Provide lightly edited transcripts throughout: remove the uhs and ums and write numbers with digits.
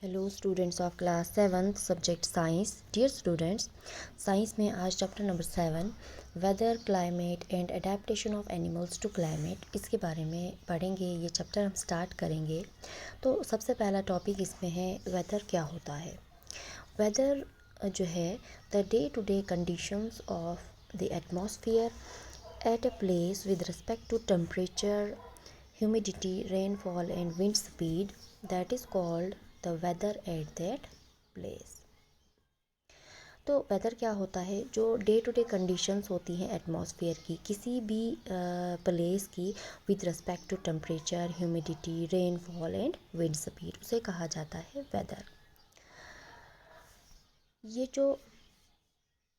Hello students of class 7th subject science. Dear students, science में आज chapter number 7 weather climate and adaptation of animals to climate, इसके बारे में पढ़ेंगे। ये चैप्टर हम स्टार्ट करेंगे। तो सबसे पहला टॉपिक इसमें है वेदर क्या होता है। वेदर जो है the day to day conditions of the atmosphere at a place with respect to temperature, humidity, rainfall and wind speed, that is called the weather at that place। तो weather क्या होता है? जो डे टू डे कंडीशंस होती हैं atmosphere की, किसी भी प्लेस की, with respect to temperature, humidity, rainfall and wind speed, उसे कहा जाता है वेदर। ये जो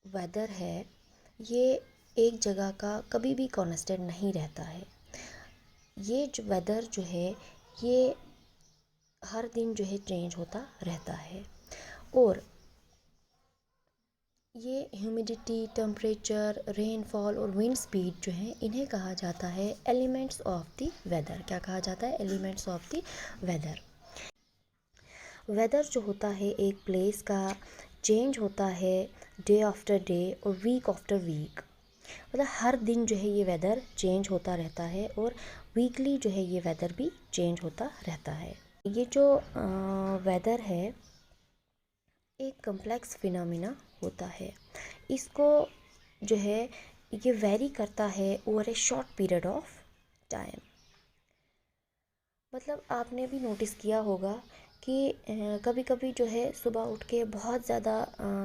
वेदर है ये एक जगह का कभी भी कांस्टेंट नहीं रहता है। ये जो वेदर जो है ये हर दिन जो है चेंज होता रहता है। और ये ह्यूमिडिटी, टेम्परेचर, रेनफॉल और विंड स्पीड जो है इन्हें कहा जाता है एलिमेंट्स ऑफ द वेदर। क्या कहा जाता है? Elements of the weather. Weather जो होता है एक प्लेस का चेंज होता है डे आफ्टर डे और वीक आफ्टर वीक। मतलब हर दिन जो है ये वेदर चेंज होता रहता है और वीकली जो है ये वेदर भी चेंज होता रहता है। ये जो वेदर है एक कम्प्लेक्स फिनोमिना होता है। इसको जो है ये वेरी करता है over A short period of time. मतलब आपने भी नोटिस किया होगा कि कभी कभी जो है सुबह उठ के बहुत ज़्यादा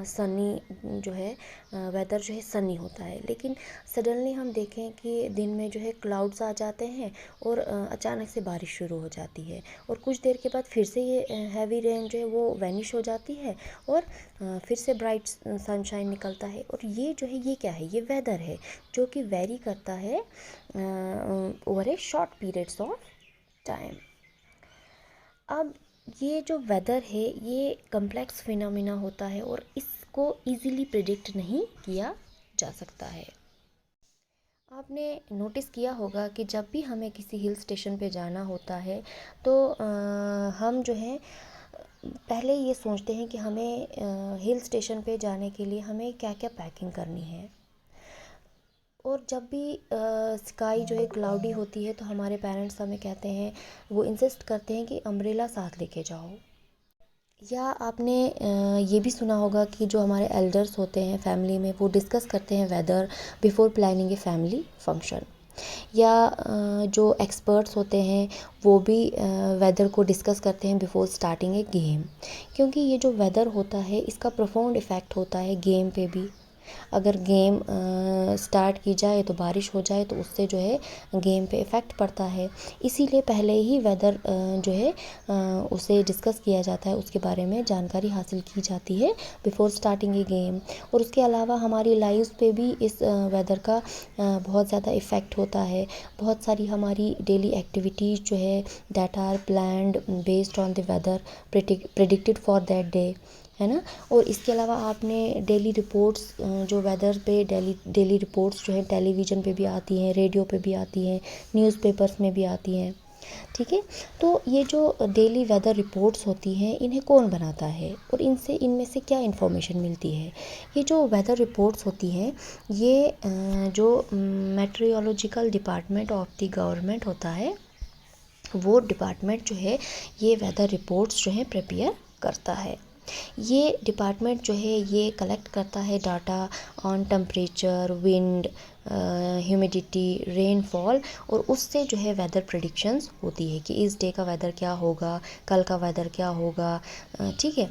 सनी जो है वेदर जो है सनी होता है, लेकिन सडनली हम देखें कि दिन में जो है क्लाउड्स आ जाते हैं और अचानक से बारिश शुरू हो जाती है और कुछ देर के बाद फिर से ये हैवी रेन जो है वो वैनिश हो जाती है और फिर से ब्राइट सनशाइन निकलता है। और ये जो है ये क्या है? ये वेदर है जो कि वेरी करता है over A short periods of time. अब ये जो वेदर है ये कम्प्लेक्स फिनोमिना होता है और इसको इजीली प्रिडिक्ट नहीं किया जा सकता है। आपने नोटिस किया होगा कि जब भी हमें किसी हिल स्टेशन पे जाना होता है तो हम जो है पहले ये सोचते हैं कि हमें हिल स्टेशन पे जाने के लिए हमें क्या क्या पैकिंग करनी है। और जब भी स्काई जो है क्लाउडी होती है तो हमारे पेरेंट्स हमें कहते हैं, वो इंसिस्ट करते हैं कि अम्ब्रेला साथ लेके जाओ। या आपने ये भी सुना होगा कि जो हमारे एल्डर्स होते हैं फैमिली में वो डिस्कस करते हैं weather before planning a family function. या जो एक्सपर्ट्स होते हैं वो भी वेदर को डिस्कस करते हैं बिफोर स्टार्टिंग ए गेम। क्योंकि ये जो वेदर होता है इसका प्रोफाउंड इफ़ेक्ट होता है गेम पे भी। अगर गेम स्टार्ट की जाए तो बारिश हो जाए तो उससे जो है गेम पे इफ़ेक्ट पड़ता है। इसीलिए पहले ही वेदर जो है उसे डिस्कस किया जाता है, उसके बारे में जानकारी हासिल की जाती है बिफोर स्टार्टिंग ए गेम। और उसके अलावा हमारी लाइफ पे भी इस वेदर का बहुत ज़्यादा इफ़ेक्ट होता है। बहुत सारी हमारी डेली एक्टिविटीज़ जो है that are planned based on the weather predicted for that day, है ना। और इसके अलावा आपने डेली रिपोर्ट्स जो वेदर पे डेली रिपोर्ट्स जो है टेलीविज़न पे भी आती हैं, रेडियो पे भी आती हैं, न्यूज़पेपर्स में भी आती हैं, ठीक है। तो ये जो डेली वेदर रिपोर्ट्स होती हैं इन्हें कौन बनाता है और इनमें से क्या इन्फॉर्मेशन मिलती है? ये जो वेदर रिपोर्ट्स होती हैं ये जो meteorological department of the government होता है वो डिपार्टमेंट जो है ये वेदर रिपोर्ट्स जो है प्रिपेयर करता है। ये डिपार्टमेंट जो है ये कलेक्ट करता है data on temperature, wind, humidity, rainfall और उससे जो है वेदर प्रेडिक्शंस होती है कि इस डे का वेदर क्या होगा, कल का वेदर क्या होगा, ठीक है।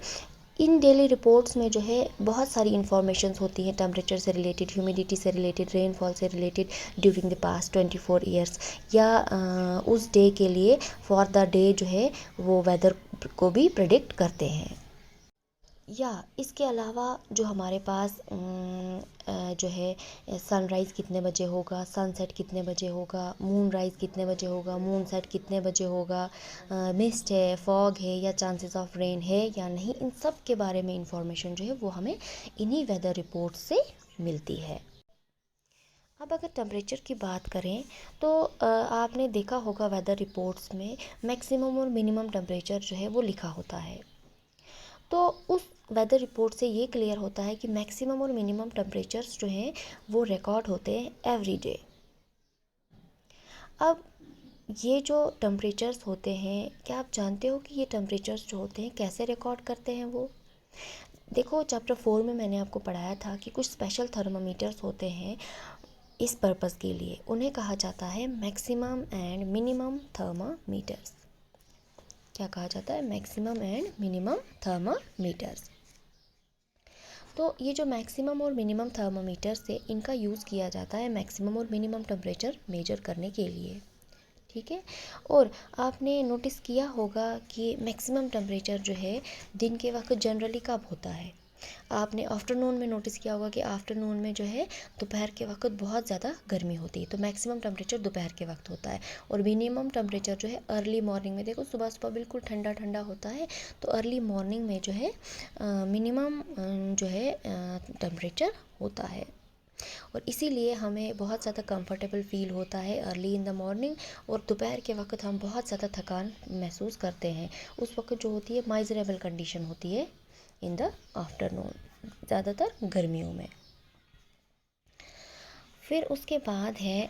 इन डेली रिपोर्ट्स में जो है बहुत सारी इन्फॉर्मेशंस होती हैं टेम्परेचर से रिलेटेड, ह्यूमिडिटी से रिलेटेड, रेनफॉल से related during the past 24 years, या उस डे के लिए फॉर द डे जो है वो वेदर को भी प्रेडिक्ट करते हैं। या इसके अलावा जो हमारे पास जो है सनराइज़ कितने बजे होगा, सनसेट कितने बजे होगा, मून राइज़ कितने बजे होगा, मून सेट कितने बजे होगा, मिस्ट है, फॉग है या चांसेस ऑफ रेन है या नहीं, इन सब के बारे में इंफॉर्मेशन जो है वो हमें इन्हीं वेदर रिपोर्ट से मिलती है। अब अगर टेम्परेचर की बात करें तो आपने देखा होगा वेदर रिपोर्ट्स में मैक्सिमम और मिनिमम टेम्परेचर जो है वो लिखा होता है। तो उस वेदर रिपोर्ट से ये क्लियर होता है कि मैक्सिमम और मिनिमम टेम्परेचर्स जो हैं वो रिकॉर्ड होते हैं एवरी डे। अब ये जो टेम्परेचर्स होते हैं, क्या आप जानते हो कि ये टेम्परेचर्स जो होते हैं कैसे रिकॉर्ड करते हैं वो? देखो, चैप्टर 4 में मैंने आपको पढ़ाया था कि कुछ स्पेशल थर्मामीटर्स होते हैं इस पर्पस के लिए। उन्हें कहा जाता है मैक्सिमम एंड मिनिमम थर्मामीटर्स। क्या कहा जाता है? Maximum and minimum thermometers. तो ये जो मैक्सिमम और मिनिमम थर्मामीटर्स है, इनका यूज़ किया जाता है मैक्सिमम और मिनिमम टेम्परेचर मेजर करने के लिए। ठीक है। और आपने नोटिस किया होगा कि मैक्सिमम टेम्परेचर जो है दिन के वक्त जनरली कब होता है? आपने आफ्टरनून में नोटिस किया होगा कि आफ्टरनून में जो है दोपहर के वक्त बहुत ज़्यादा गर्मी होती है, तो मैक्सिमम टेम्परेचर दोपहर के वक्त होता है। और मिनिमम टेम्परेचर जो है अर्ली मॉर्निंग में, देखो सुबह सुबह बिल्कुल ठंडा ठंडा होता है, तो अर्ली मॉर्निंग में जो है मिनिमम जो है टेम्परेचर होता है। और इसीलिए हमें बहुत ज़्यादा कंफर्टेबल फील होता है अर्ली इन द मॉर्निंग। और दोपहर के वक्त हम बहुत ज़्यादा थकान महसूस करते हैं। उस वक्त जो होती है माइजरेबल कंडीशन होती है इन द आफ्टरनून, ज़्यादातर गर्मियों में। फिर उसके बाद है,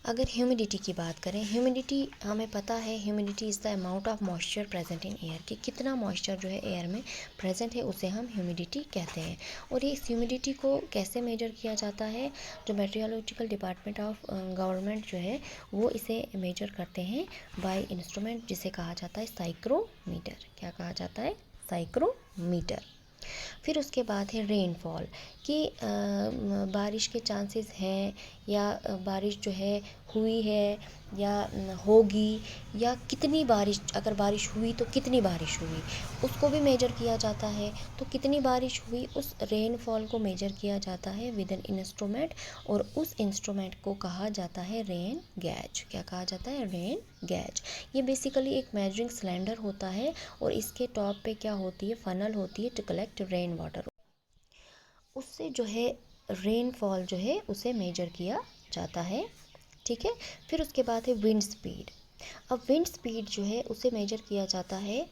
अगर ह्यूमिडिटी की बात करें, ह्यूमिडिटी हमें पता है, humidity is the amount of moisture present in air, कि कितना मॉइस्चर जो है एयर में प्रेजेंट है उसे हम ह्यूमिडिटी कहते हैं। और ये इस ह्यूमिडिटी को कैसे मेजर किया जाता है? जो मेट्रोलॉजिकल डिपार्टमेंट ऑफ गवर्नमेंट जो है वो इसे मेजर करते हैं बाय इंस्ट्रूमेंट जिसे कहा जाता है साइक्रोमीटर। क्या कहा जाता है? साइक्रोमीटर। फिर उसके बाद है रेनफॉल, कि बारिश के चांसेस हैं या बारिश जो है हुई है या होगी, या कितनी बारिश, अगर बारिश हुई तो कितनी बारिश हुई, उसको भी मेजर किया जाता है। तो कितनी बारिश हुई, उस रेनफॉल को मेजर किया जाता है विद एन इंस्ट्रूमेंट, और उस इंस्ट्रूमेंट को कहा जाता है रेन गैज। क्या कहा जाता है? Rain gauge. ये बेसिकली एक मेजरिंग सिलेंडर होता है और इसके टॉप पे क्या होती है? फनल होती है टू कलेक्ट रेन वाटर। उससे जो है रेनफॉल जो है उसे मेजर किया जाता है। ठीक है। फिर उसके बाद है विंड स्पीड। अब विंड स्पीड जो है उसे मेजर किया जाता है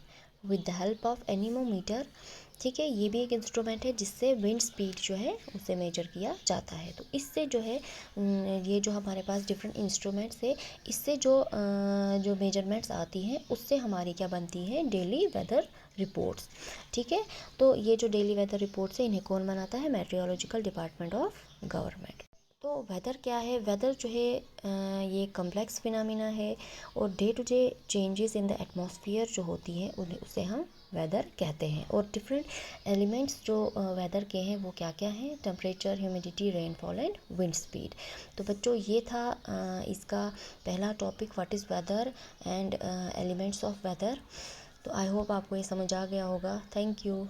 with the help of anemometer. ठीक है, ये भी एक इंस्ट्रूमेंट है जिससे विंड स्पीड जो है उसे मेजर किया जाता है। तो इससे जो है ये जो हमारे पास डिफरेंट इंस्ट्रूमेंट्स है, इससे जो मेजरमेंट्स आती हैं उससे हमारी क्या बनती है? Daily weather reports. ठीक है। तो ये जो डेली वेदर रिपोर्ट्स है इन्हें कौन बनाता है? Meteorological department of government. तो वेदर क्या है? वेदर जो है ये कम्प्लेक्स फिनोमिना है, और day to day changes in the atmosphere जो होती हैं उन्हें उसे हम वेदर कहते हैं। और डिफरेंट एलिमेंट्स जो वेदर के हैं वो क्या क्या हैं? Temperature, humidity, rainfall and wind speed. तो बच्चों ये था इसका पहला topic, what is weather and elements of weather. तो आई होप आपको ये समझ आ गया होगा। Thank you.